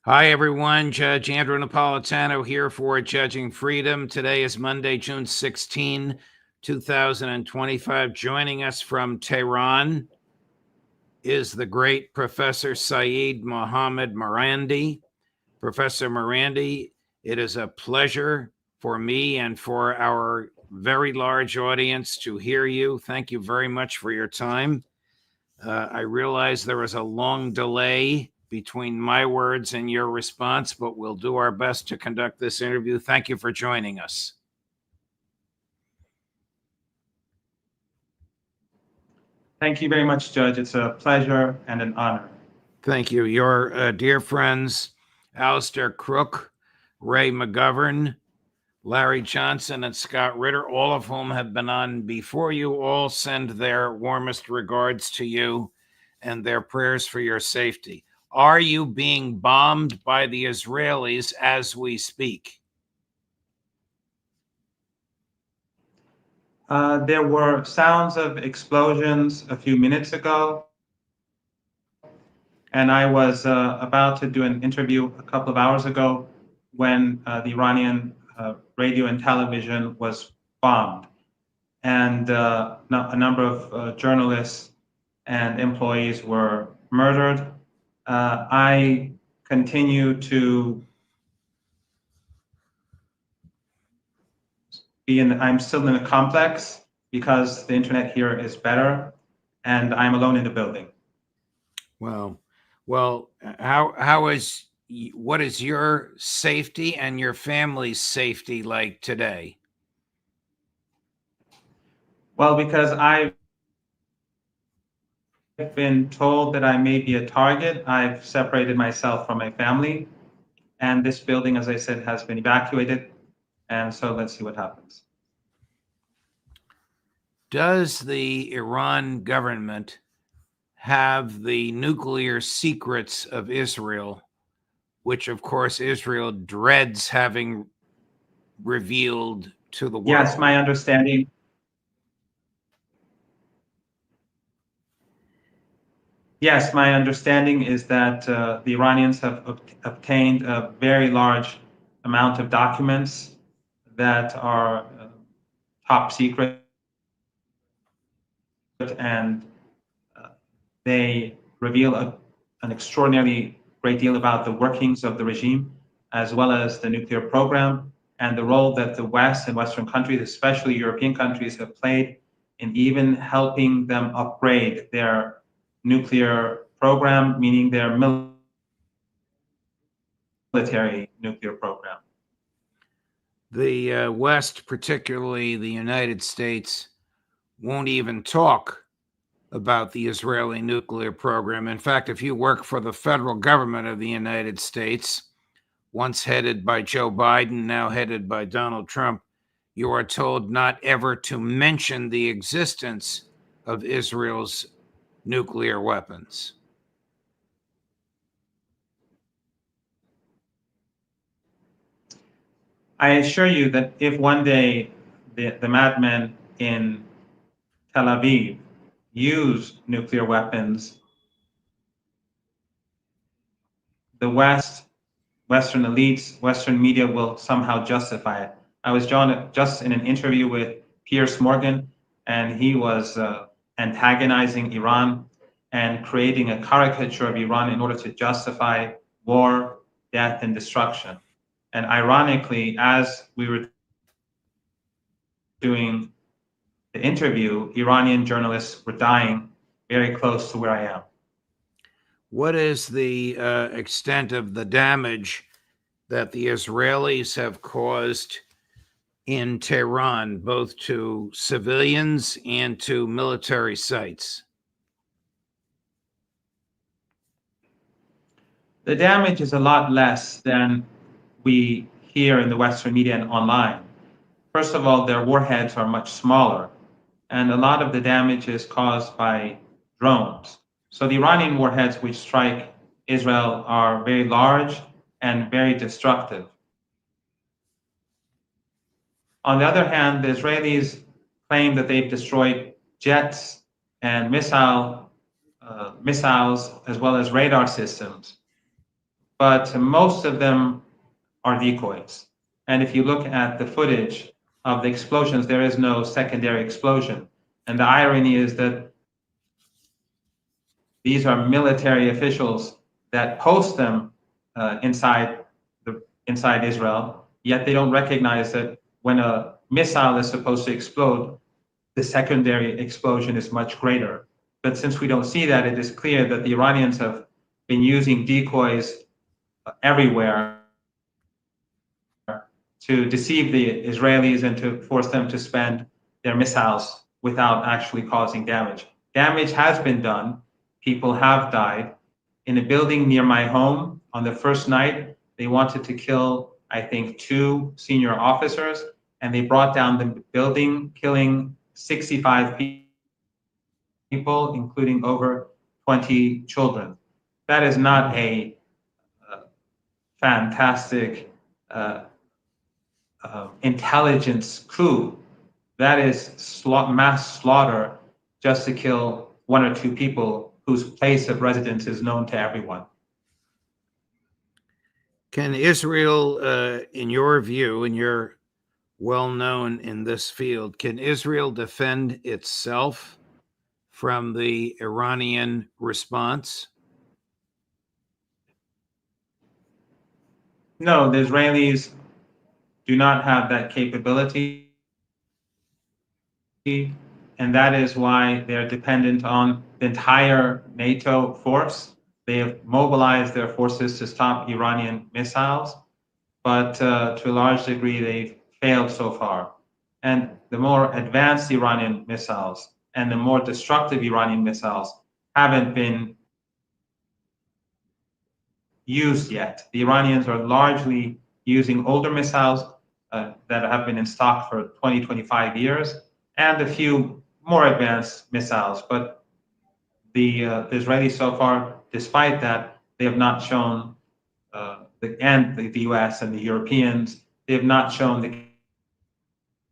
Hi, everyone. Judge Andrew Napolitano here for Judging Freedom. Today is Monday, June 16, 2025. Joining us from Tehran is the great Professor Seyed Mohammad Marandi. Professor Marandi, it is a pleasure for me and for our very large audience to hear you. Thank you very much for your time. I realize there was a long delay between my words and your response, but we'll do our best to conduct this interview. Thank you for joining us. Thank you very much, Judge. It's a pleasure and an honor. Thank you. Your dear friends, Alistair Crook, Ray McGovern, Larry Johnson, and Scott Ritter, all of whom have been on before you, all send their warmest regards to you and their prayers for your safety. Are you being bombed by the Israelis as we speak? There were sounds of explosions a few minutes ago, and I was about to do an interview a couple of hours ago when the Iranian radio and television was bombed, and a number of journalists and employees were murdered. I continue to I'm still in a complex because the internet here is better, and I'm alone in the building. Well, what is your safety and your family's safety like today? Well, because I've been told that I may be a target, I've separated myself from my family, and this building, as I said, has been evacuated, and so let's see what happens. Does the Iran government have the nuclear secrets of Israel, which of course Israel dreads having revealed to the world? Yes, my understanding. Yes, my understanding is that the Iranians have obtained a very large amount of documents that are top secret, and they reveal an extraordinarily great deal about the workings of the regime, as well as the nuclear program and the role that the West and Western countries, especially European countries, have played in even helping them upgrade their nuclear program, meaning their military nuclear program. The West, particularly the United States, won't even talk about the Israeli nuclear program. In fact, if you work for the federal government of the United States, once headed by Joe Biden, now headed by Donald Trump, you are told not ever to mention the existence of Israel's nuclear weapons. I assure you that if one day the madmen in Tel Aviv use nuclear weapons, the Western elites, Western media will somehow justify it. I was just in an interview with Piers Morgan, and he was antagonizing Iran and creating a caricature of Iran in order to justify war, death, and destruction. And ironically, as we were doing the interview, Iranian journalists were dying very close to where I am. What is the extent of the damage that the Israelis have caused in Tehran, both to civilians and to military sites? The damage is a lot less than we hear in the Western media and online. First of all, their warheads are much smaller, and a lot of the damage is caused by drones. So the Iranian warheads which strike Israel are very large and very destructive. On the other hand, the Israelis claim that they've destroyed jets and missiles, as well as radar systems. but most of them are decoys. And if you look at the footage of the explosions, there is no secondary explosion. And the irony is that these are military officials that post them inside Israel, yet they don't recognize that when a missile is supposed to explode, the secondary explosion is much greater. But since we don't see that, it is clear that the Iranians have been using decoys everywhere to deceive the Israelis and to force them to spend their missiles without actually causing damage. Damage has been done. People have died. In a building near my home, on the first night, they wanted to kill, I think, 2 senior officers, and they brought down the building, killing 65 people, including over 20 children. That is not a fantastic intelligence coup. That is mass slaughter just to kill 1 or 2 people whose place of residence is known to everyone. Can Israel, in your view, and you're well known in this field, can Israel defend itself from the Iranian response? No, the Israelis do not have that capability, and that is why they're dependent on the entire NATO force. They have mobilized their forces to stop Iranian missiles, but to a large degree, they've failed so far. And the more advanced Iranian missiles and the more destructive Iranian missiles haven't been used yet. The Iranians are largely using older missiles that have been in stock for 20, 25 years, and a few more advanced missiles. But the Israelis so far, despite that, they have not shown, the US and the Europeans, they have not shown the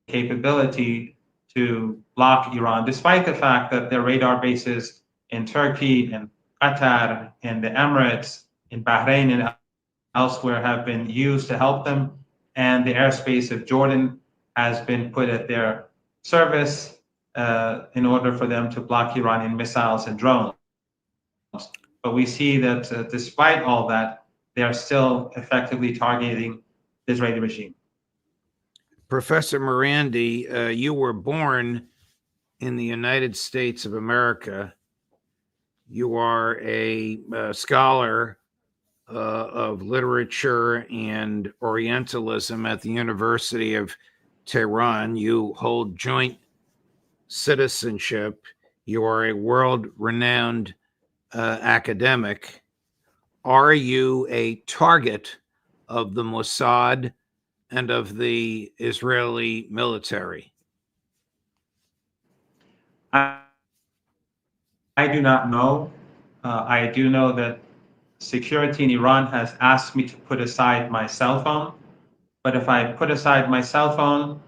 capability to block Iran, despite the fact that their radar bases in Turkey and Qatar and the Emirates, in Bahrain and elsewhere have been used to help them, and the airspace of Jordan has been put at their service in order for them to block Iranian missiles and drones. But we see that despite all that, they are still effectively targeting the Israeli regime. Professor Marandi, you were born in the United States of America. You are a scholar of literature and Orientalism at the University of Tehran. You hold joint citizenship. You are a world-renowned academic. Are you a target of the Mossad and of the Israeli military? I do not know. I do know that security in Iran has asked me to put aside my cell phone. But if I put aside my cell phone,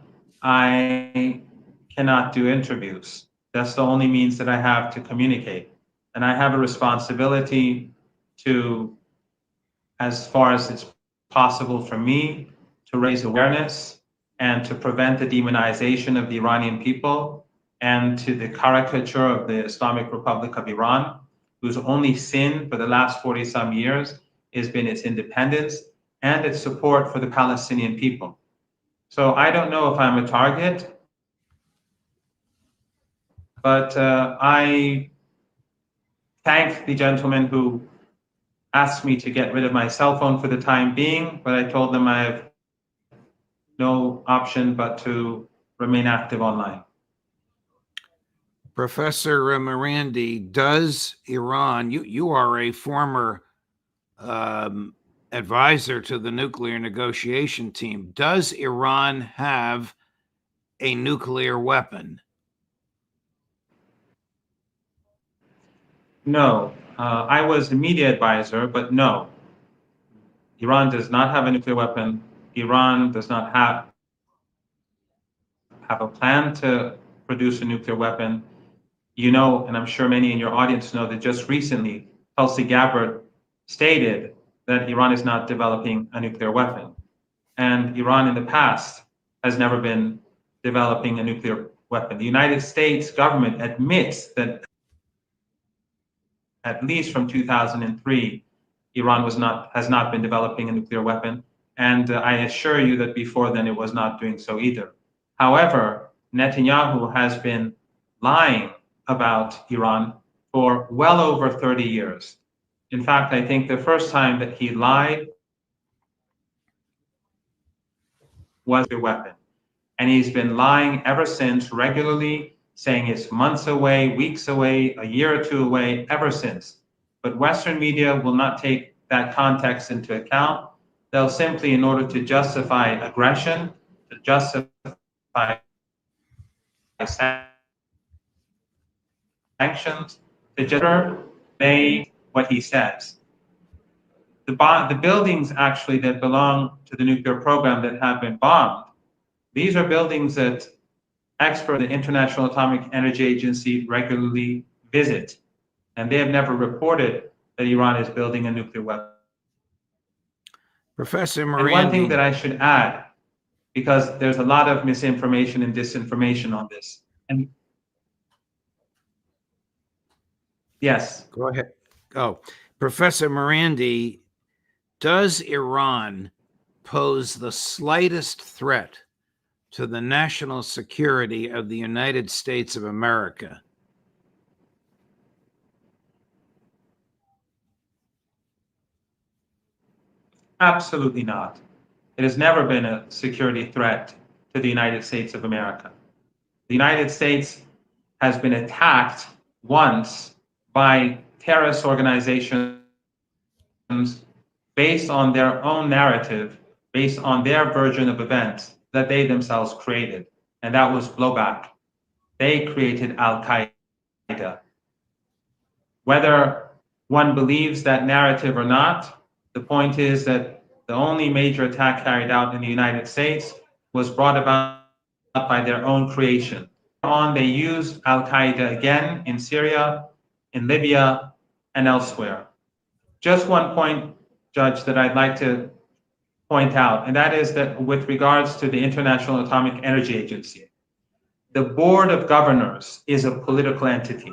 I cannot do interviews. That's the only means that I have to communicate. And I have a responsibility to, as far as it's possible for me, to raise awareness and to prevent the demonization of the Iranian people and to the caricature of the Islamic Republic of Iran, whose only sin for the last 40-some years has been its independence and its support for the Palestinian people. So I don't know if I'm a target, but I thank the gentleman who asked me to get rid of my cell phone for the time being, but I told them I have no option but to remain active online. Professor Marandi, does Iran, you are a former advisor to the nuclear negotiation team, does Iran have a nuclear weapon? No. I was the media advisor, but no. Iran does not have a nuclear weapon. Iran does not have a plan to produce a nuclear weapon. You know, and I'm sure many in your audience know that just recently, Tulsi Gabbard stated that Iran is not developing a nuclear weapon. And Iran in the past has never been developing a nuclear weapon. The United States government admits that at least from 2003, Iran has not been developing a nuclear weapon. And I assure you that before then it was not doing so either. However, Netanyahu has been lying about Iran for well over 30 years. In fact, I think the first time that he lied was a weapon. And he's been lying ever since, regularly, saying it's months away, weeks away, a year or two away, ever since. But Western media will not take that context into account. They'll simply, in order to justify aggression, to justify sanctions, to just say what he says. The buildings actually that belong to the nuclear program that have been bombed, these are buildings that experts at the International Atomic Energy Agency regularly visit, and they have never reported that Iran is building a nuclear weapon. Professor Marandi. And one thing that I should add, because there's a lot of misinformation and disinformation on this. And yes. Go ahead. Oh, Professor Marandi, does Iran pose the slightest threat to the national security of the United States of America? Absolutely not. It has never been a security threat to the United States of America. The United States has been attacked once by terrorist organizations based on their own narrative, based on their version of events that they themselves created, and that was blowback. They created Al-Qaeda. Whether one believes that narrative or not, the point is that the only major attack carried out in the United States was brought about by their own creation. They used Al-Qaeda again in Syria, in Libya, and elsewhere. Just one point, Judge, that I'd like to point out, and that is that with regards to the International Atomic Energy Agency, the board of governors is a political entity,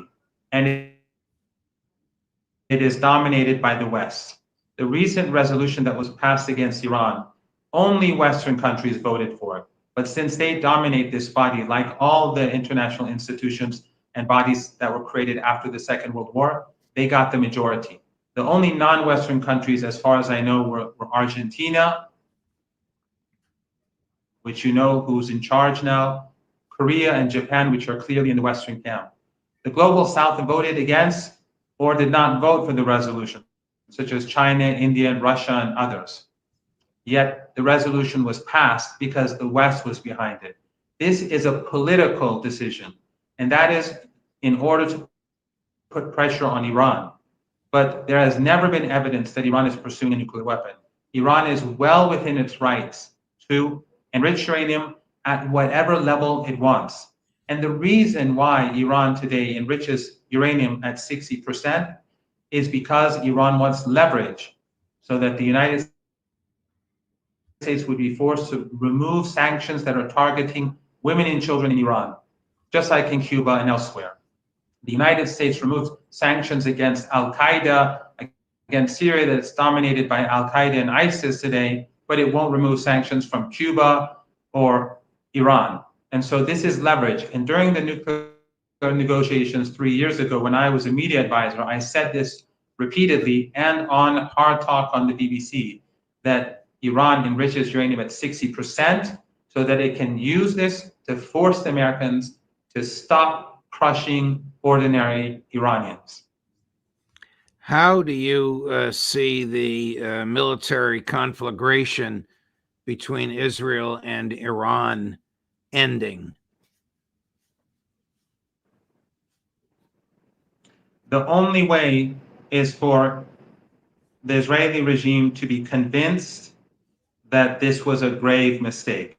and it is dominated by the West. The recent resolution that was passed against Iran, only Western countries voted for it. But since they dominate this body, like all the international institutions and bodies that were created after the Second World War, they got the majority. The only non-Western countries, as far as I know, were Argentina, which you know who's in charge now, Korea and Japan, which are clearly in the Western camp. The global South voted against or did not vote for the resolution, such as China, India, Russia, and others. Yet the resolution was passed because the West was behind it. This is a political decision, and that is in order to put pressure on Iran. But there has never been evidence that Iran is pursuing a nuclear weapon. Iran is well within its rights to enrich uranium at whatever level it wants. And the reason why Iran today enriches uranium at 60% is because Iran wants leverage so that the United States would be forced to remove sanctions that are targeting women and children in Iran, just like in Cuba and elsewhere. The United States removed sanctions against Al-Qaeda, against Syria that's dominated by Al-Qaeda and ISIS today, but it won't remove sanctions from Cuba or Iran. And so this is leverage. And during the nuclear negotiations 3 years ago, when I was a media advisor, I said this repeatedly and on Hard Talk on the BBC, that Iran enriches uranium at 60% so that it can use this to force the Americans to stop crushing ordinary Iranians. How do you see the military conflagration between Israel and Iran ending? The only way is for the Israeli regime to be convinced that this was a grave mistake.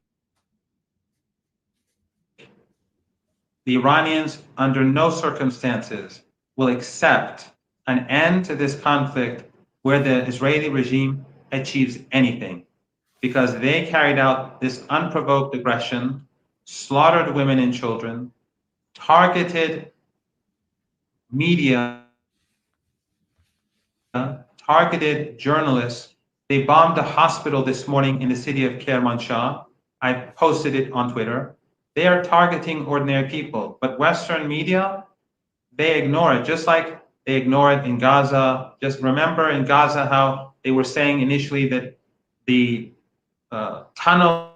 The Iranians, under no circumstances, will accept an end to this conflict where the Israeli regime achieves anything, because they carried out this unprovoked aggression, slaughtered women and children, targeted media, targeted journalists. They bombed a hospital this morning in the city of Kermanshah. I posted it on Twitter. They are targeting ordinary people, but Western media, they ignore it, just like they ignore it in Gaza. Just remember in Gaza how they were saying initially that the tunnels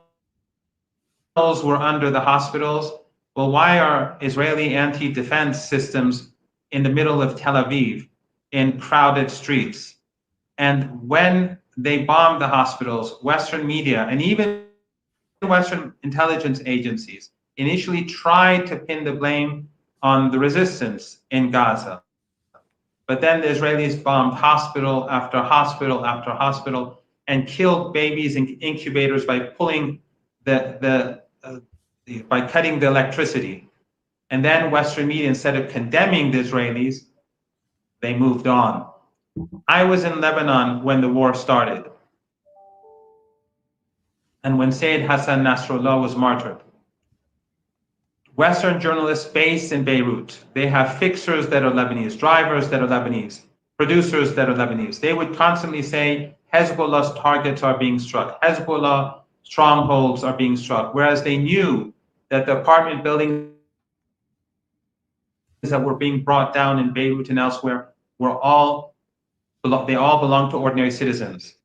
were under the hospitals. Well, why are Israeli anti-defense systems in the middle of Tel Aviv in crowded streets? And when they bombed the hospitals, Western media and even Western intelligence agencies initially tried to pin the blame on the resistance in Gaza. But then the Israelis bombed hospital after hospital after hospital and killed babies in incubators by pulling by cutting the electricity. And then Western media, instead of condemning the Israelis, they moved on. I was in Lebanon when the war started, and when Seyed Hassan Nasrallah was martyred. Western journalists based in Beirut, they have fixers that are Lebanese, drivers that are Lebanese, producers that are Lebanese. They would constantly say Hezbollah's targets are being struck, Hezbollah strongholds are being struck, whereas they knew that the apartment buildings that were being brought down in Beirut and elsewhere they all belong to ordinary citizens.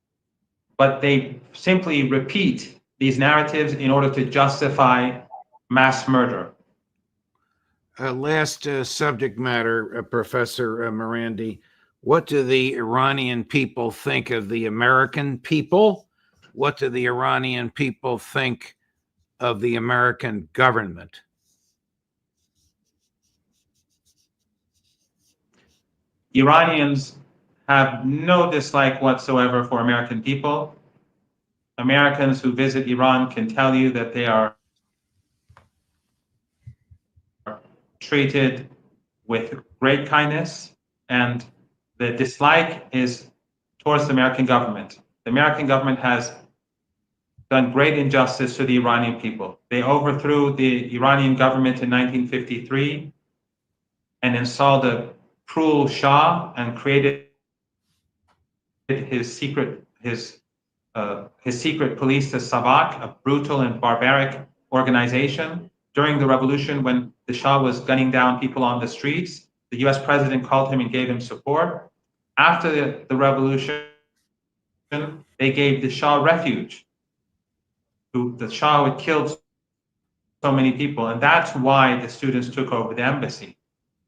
But they simply repeat these narratives in order to justify mass murder. Last subject matter, Professor Marandi. What do the Iranian people think of the American people? What do the Iranian people think of the American government? Iranians have no dislike whatsoever for American people. Americans who visit Iran can tell you that they are treated with great kindness, and the dislike is towards the American government. The American government has done great injustice to the Iranian people. They overthrew the Iranian government in 1953 and installed a cruel Shah and created his secret police, the Savak, a brutal and barbaric organization. During the revolution, when the Shah was gunning down people on the streets, the US president called him and gave him support. After the revolution, they gave the Shah refuge. The Shah had killed so many people, and that's why the students took over the embassy,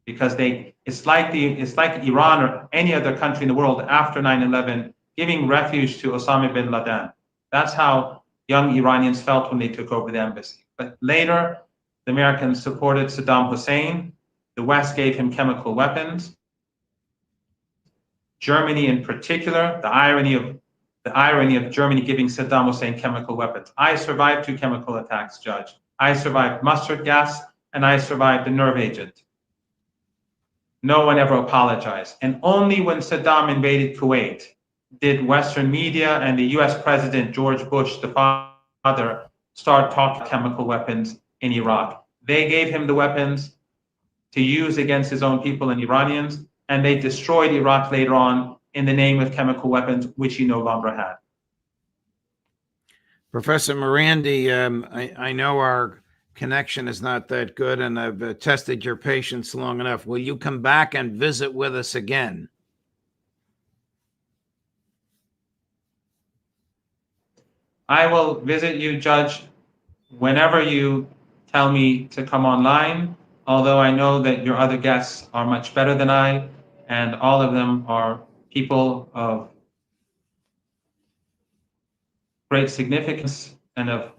because it's like Iran or any other country in the world after 9/11 giving refuge to Osama bin Laden. That's how young Iranians felt when they took over the embassy. But later, the Americans supported Saddam Hussein. The West gave him chemical weapons. Germany, in particular, the irony of Germany giving Saddam Hussein chemical weapons. I survived 2 chemical attacks, Judge. I survived mustard gas, and I survived the nerve agent. No one ever apologized. And only when Saddam invaded Kuwait did Western media and the US President George Bush, the father, start talking chemical weapons in Iraq. They gave him the weapons to use against his own people and Iranians, and they destroyed Iraq later on in the name of chemical weapons, which he no longer had. Professor Marandi, I know our connection is not that good, and I've tested your patience long enough. Will you come back and visit with us again? I will visit you, Judge, whenever you tell me to come online, although I know that your other guests are much better than I, and all of them are people of great significance and of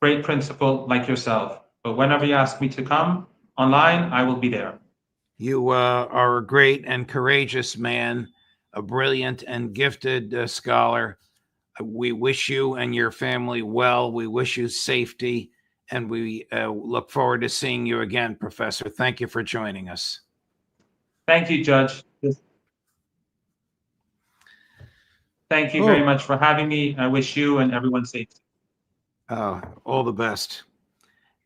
great principle like yourself. But whenever you ask me to come online, I will be there. You are a great and courageous man, a brilliant and gifted scholar. We wish you and your family well. We wish you safety, and we look forward to seeing you again, Professor. Thank you for joining us. Thank you, Judge. Thank you very much for having me. I wish you and everyone safety. All the best.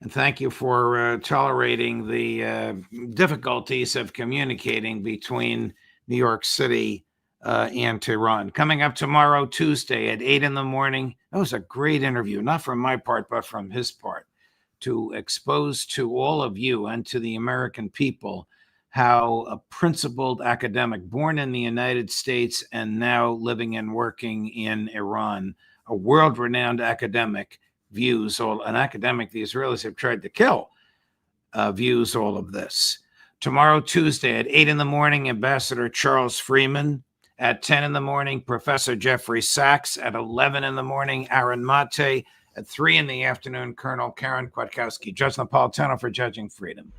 And thank you for tolerating the difficulties of communicating between New York City and Tehran. Coming up tomorrow, Tuesday at 8 in the morning. That was a great interview, not from my part, but from his part, to expose to all of you and to the American people how a principled academic born in the United States and now living and working in Iran, a world-renowned academic, views all, an academic the Israelis have tried to kill, views all of this. Tomorrow, Tuesday at 8 in the morning, Ambassador Charles Freeman. At 10 in the morning, Professor Jeffrey Sachs. At 11 in the morning, Aaron Mate. At 3 in the afternoon, Colonel Karen Kwiatkowski. Judge Napolitano for Judging Freedom.